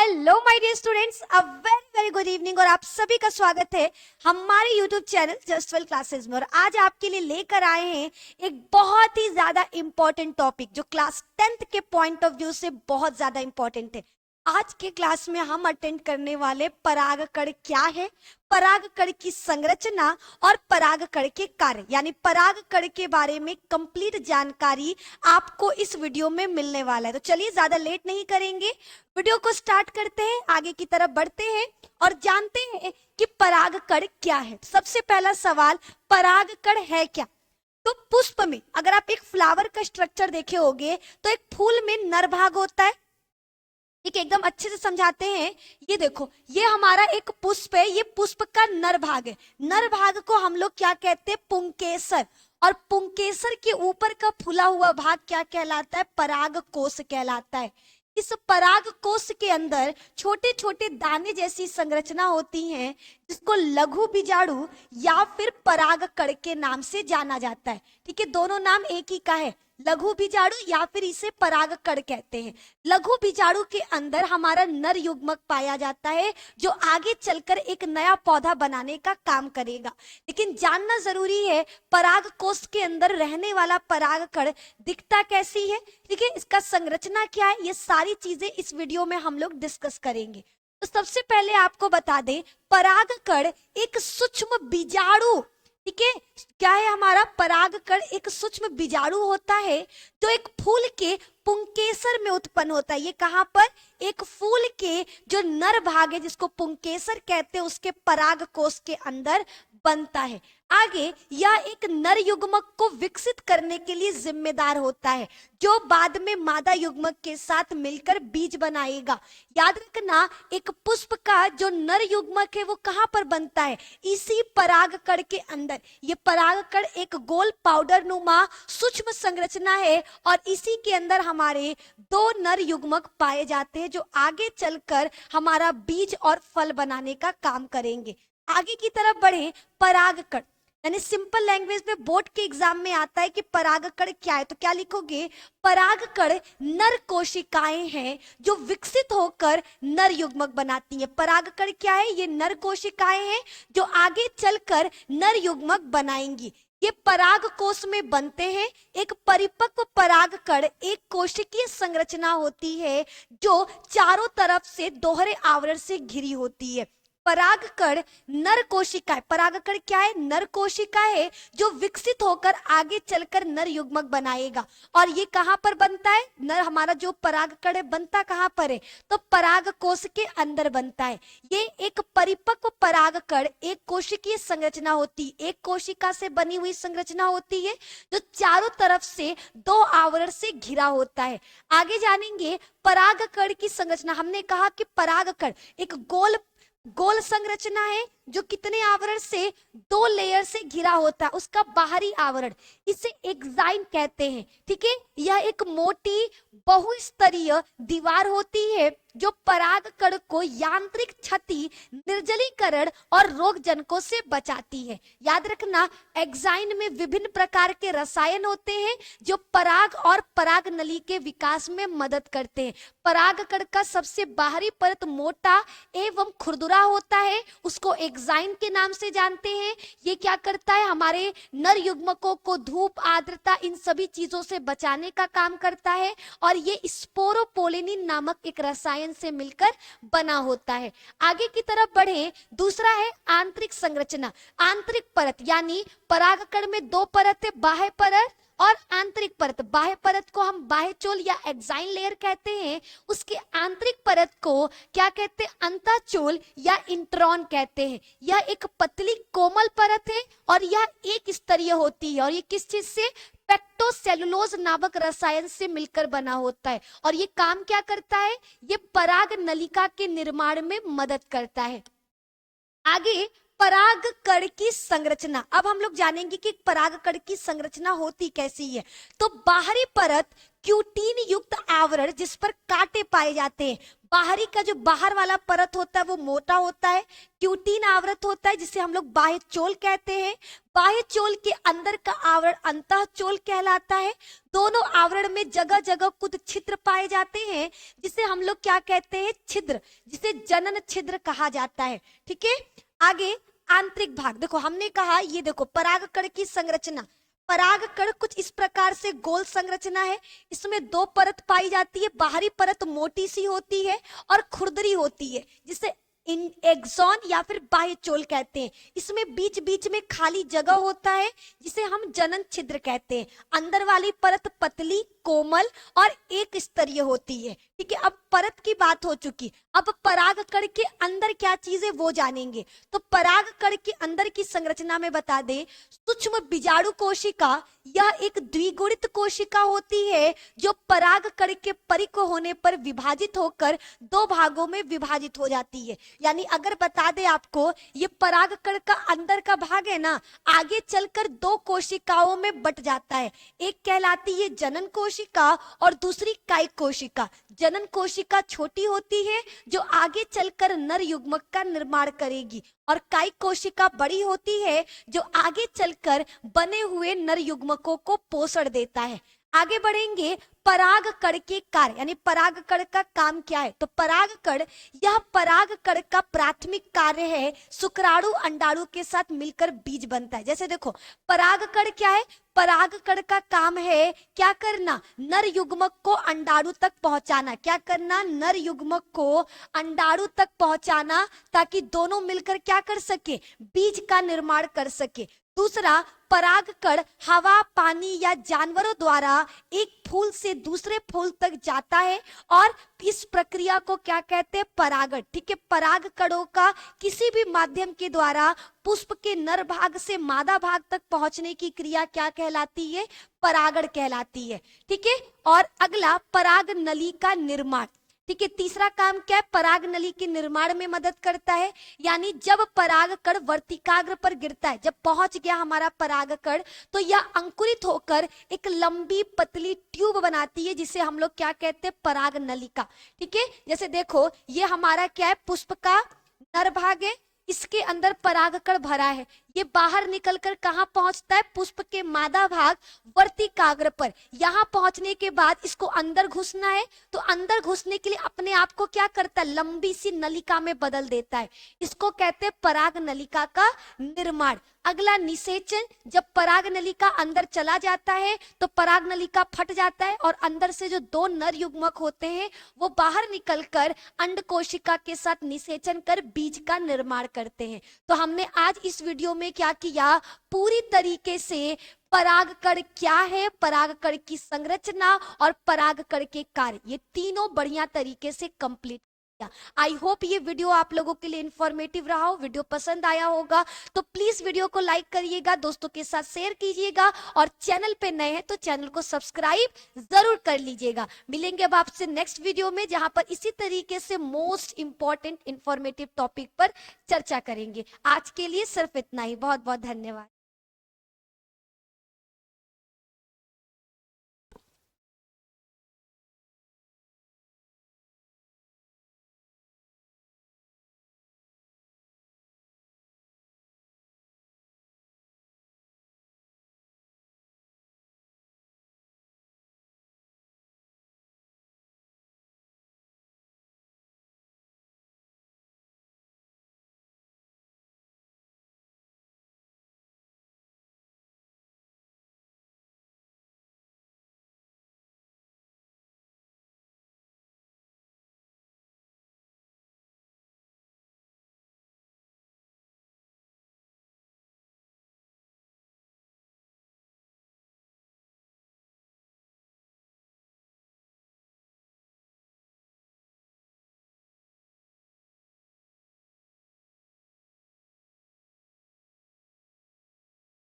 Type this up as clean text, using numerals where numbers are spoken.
Hello my dear students, a very very good evening और आप सभी का स्वागत है हमारे YouTube channel just well classes में। और आज आपके लिए लेकर आए हैं एक बहुत ही ज्यादा इंपॉर्टेंट टॉपिक जो क्लास 10th के पॉइंट ऑफ व्यू से बहुत ज्यादा इंपॉर्टेंट है। आज के क्लास में हम अटेंड करने वाले परागकण क्या है, परागकण की संरचना और परागकण के कार्य यानी परागकण के बारे में कंप्लीट जानकारी आपको इस वीडियो में मिलने वाला है। तो चलिए ज्यादा लेट नहीं करेंगे, वीडियो को स्टार्ट करते हैं, आगे की तरफ बढ़ते हैं और जानते हैं कि परागकण क्या है। सबसे पहला सवाल, परागकण है क्या? तो पुष्प में अगर आप एक फ्लावर का स्ट्रक्चर देखे होंगे तो एक फूल में नर भाग होता है। ठीक है, एकदम अच्छे से समझाते हैं। ये देखो, ये हमारा एक पुष्प है, ये पुष्प का नर भाग है। नर भाग को हम लोग क्या कहते हैं? पुंकेसर। और पुंकेसर के ऊपर का फूला हुआ भाग क्या कहलाता है? परागकोश कहलाता है। इस परागकोश के अंदर छोटे छोटे दाने जैसी संरचना होती हैं जिसको लघु बीजाणु या फिर परागकण के नाम से जाना जाता है। ठीक है, दोनों नाम एक ही का है, लघु बीजाणु या फिर इसे परागकण कहते हैं। लघु बीजाणु के अंदर हमारा नर युग्मक पाया जाता है जो आगे चलकर एक नया पौधा बनाने का काम करेगा। लेकिन जानना जरूरी है परागकोश के अंदर रहने वाला परागकण दिखता कैसी है, ठीक है, इसका संरचना क्या है, ये सारी चीजें इस वीडियो में हम लोग डिस्कस करेंगे। तो सबसे पहले आपको बता दें, परागकण एक सूक्ष्म बीजाणु, ठीक है, क्या है हमारा परागकण? एक सूक्ष्म बीजाणु होता है जो एक फूल के पुंकेसर में उत्पन्न होता है। ये कहां पर? एक फूल के जो नर भाग है जिसको पुंकेसर कहते हैं उसके परागकोश के अंदर बनता है। आगे यह एक नर युग्मक को विकसित करने के लिए जिम्मेदार होता है जो बाद में मादा युग्मक के साथ मिलकर बीज बनाएगा। याद रखना, एक पुष्प का जो नर युग्मक है वो कहां पर बनता है? इसी परागकण के अंदर। ये परागकण एक गोल पाउडर नुमा सूक्ष्म संरचना है और इसी के अंदर हमारे दो नर युग्मक पाए जाते हैं जो आगे चलकर हमारा बीज और फल बनाने का काम करेंगे। आगे की तरफ बढ़े, परागकण यानी सिंपल लैंग्वेज में बोर्ड के एग्जाम में आता है कि परागकण क्या है, तो क्या लिखोगे? परागकण नर कोशिकाएं हैं जो विकसित होकर नर युग्मक बनाती हैं। परागकण क्या है? ये नर कोशिकाएं हैं जो आगे चलकर नर युग्मक बनाएंगी। ये परागकोश में बनते हैं। एक परिपक्व परागकण एक कोशिकीय संरचना होती है जो चारों तरफ से दोहरे आवरण से घिरी होती है। परागकण नर कोशिका है। परागकण क्या है? नर कोशिका है जो विकसित होकर आगे चलकर नर युग्मक बनाएगा। और ये कहां पर बनता है? नर हमारा जो परागकण है बनता कहां पर है? तो परागकोश के अंदर बनता है। ये एक परिपक्व परागकण एक कोशिकीय संरचना होती है, एक कोशिका से बनी हुई संरचना होती है जो चारों तरफ से दो आवरण से घिरा होता है। आगे जानेंगे परागकण की संरचना। हमने कहा कि परागकण एक गोल संरचना है जो कितने आवरण से? दो लेयर से घिरा होता है। उसका बाहरी आवरण इसे एक्साइन कहते हैं। ठीक है, यह एक मोटी बहुस्तरीय दीवार होती है जो परागकण को यांत्रिक क्षति, निर्जलीकरण और रोगजनकों से बचाती है। याद रखना, एक्साइन में विभिन्न प्रकार के रसायन होते हैं जो पराग और पराग नली के विकास में मदद करते हैं। परागकण का सबसे बाहरी परत मोटा एवं खुरदुरा होता है, उसको एक्साइन के नाम से जानते हैं। ये क्या करता है? हमारे नर युग्मकों को धूप, आर्द्रता, इन सभी चीजों से बचाने का काम करता है और ये स्पोरोपोलिनिन नामक एक रसायन से मिलकर बना होता है। आगे की तरफ बढ़े, दूसरा है आंतरिक संरचना। आंतरिक परत यानी परागकण में दो परत है, बाह्य परत और आंतरिक परत। बाह्य परत को हम बाह्यचोल या एक्साइन लेयर कहते हैं, उसके आंतरिक परत को क्या कहते हैं? अंतःचोल या इंट्रॉन कहते हैं। यह एक पतली कोमल परत है और यह एक स्तरीय होती है और ये किस चीज से? पेक्टोसेलुलोज नामक रसायन से मिलकर बना होता है। और ये काम क्या करता है? ये पराग नलिका के निर्माण में मदद करता है। आगे परागकण की संरचना। अब हम लोग जानेंगे कि परागकण की संरचना होती कैसी है। तो बाहरी परत क्यूटीन युक्त आवरण जिस पर कांटे पाए जाते हैं। बाहरी का जो बाहर वाला परत होता है वो मोटा होता है, क्यूटीन आवृत होता है जिसे हम लोग बाह्य चोल कहते हैं। बाह्य चोल के अंदर का आवरण अंतः चोल कहलाता है। दोनों आवरण में जगह जगह कुछ छिद्र पाए जाते हैं जिसे हम लोग क्या कहते हैं, छिद्र, जिसे जनन छिद्र कहा जाता है। ठीक है, आगे आंतरिक भाग देखो, हमने कहा ये देखो परागकण की संरचना। परागकण कुछ इस प्रकार से गोल संरचना है। इसमें दो परत पाई जाती है, बाहरी परत मोटी सी होती है और खुरदरी होती है जिसे एक्सॉन या फिर बाह्य चोल कहते हैं। इसमें बीच बीच में खाली जगह होता है जिसे हम जनन छिद्र कहते हैं। अंदर वाली परत पतली, कोमल और एक स्तरीय होती है। ठीक है, अब परत की बात हो चुकी, अब परागकण के अंदर क्या चीज है वो जानेंगे। तो परागकण के अंदर की संरचना में बता दे, सूक्ष्म बीजाणु कोशिका यह एक द्विगुणित कोशिका होती है जो परागकण के परिको होने पर विभाजित होकर दो भागों में विभाजित हो जाती है। यानी अगर बता दे आपको, ये परागकण का अंदर का भाग है ना, आगे चलकर दो कोशिकाओं में बट जाता है। एक कहलाती है जनन कोशिका और दूसरी कायिक कोशिका। जनन कोशिका छोटी होती है जो आगे चलकर नर युग्मक का निर्माण करेगी, और कायिक कोशिका बड़ी होती है जो आगे चलकर बने हुए नर युग्मकों को पोषण देता है। आगे बढ़ेंगे, परागकण के कार्य, यानी परागकण का काम क्या है। तो परागकण, यह परागकण का प्राथमिक कार्य है, शुक्राणु अंडाणु के साथ मिलकर बीज बनता है। जैसे देखो, परागकण क्या है, परागकण का काम है क्या करना, नर युग्मक को अंडाणु तक पहुंचाना। क्या करना, नर युग्मक को अंडाणु तक पहुंचाना, ताकि दोनों मिलकर क्या कर सके, बीज का निर्माण कर सके। दूसरा, परागकण हवा, पानी या जानवरों द्वारा एक फूल से दूसरे फूल तक जाता है और इस प्रक्रिया को क्या कहते हैं, परागण। ठीक है, परागकणों का किसी भी माध्यम के द्वारा पुष्प के नर भाग से मादा भाग तक पहुंचने की क्रिया क्या कहलाती है, परागण कहलाती है। ठीक है, और अगला पराग नली का निर्माण। ठीक है, तीसरा काम क्या है, पराग नली के निर्माण में मदद करता है। यानी जब परागकण वर्तिकाग्र पर गिरता है, जब पहुंच गया हमारा परागकण, तो यह अंकुरित होकर एक लंबी पतली ट्यूब बनाती है जिसे हम लोग क्या कहते हैं, पराग नलिका। ठीक है, जैसे देखो ये हमारा क्या है, पुष्प का नर भाग है, इसके अंदर परागकण भरा है, ये बाहर निकलकर कहां पहुंचता है, पुष्प के मादा भाग वर्तिकाग्र पर। यहां पहुंचने के बाद इसको अंदर घुसना है, तो अंदर घुसने के लिए अपने आप को क्या करता है, लंबी सी नलिका में बदल देता है। इसको कहते हैं पराग नलिका का निर्माण। अगला निषेचन, जब पराग नलिका अंदर चला जाता है तो पराग नलिका फट जाता है और अंदर से जो दो नर युग्मक होते हैं वो बाहर निकलकर अंड कोशिका के साथ निषेचन कर बीज का निर्माण करते हैं। तो हमने आज इस वीडियो में क्या किया, पूरी तरीके से परागकण क्या है, परागकण की संरचना और परागकण के कार्य, ये तीनों बढ़िया तरीके से कंप्लीट। आई होप ये वीडियो आप लोगों के लिए इंफॉर्मेटिव रहा हो, वीडियो पसंद आया होगा तो प्लीज वीडियो को लाइक करिएगा, दोस्तों के साथ शेयर कीजिएगा, और चैनल पे नए हैं तो चैनल को सब्सक्राइब जरूर कर लीजिएगा। मिलेंगे अब आपसे नेक्स्ट वीडियो में, जहां पर इसी तरीके से मोस्ट इंपॉर्टेंट इंफॉर्मेटिव टॉपिक पर चर्चा करेंगे। आज के लिए सिर्फ इतना ही, बहुत बहुत धन्यवाद।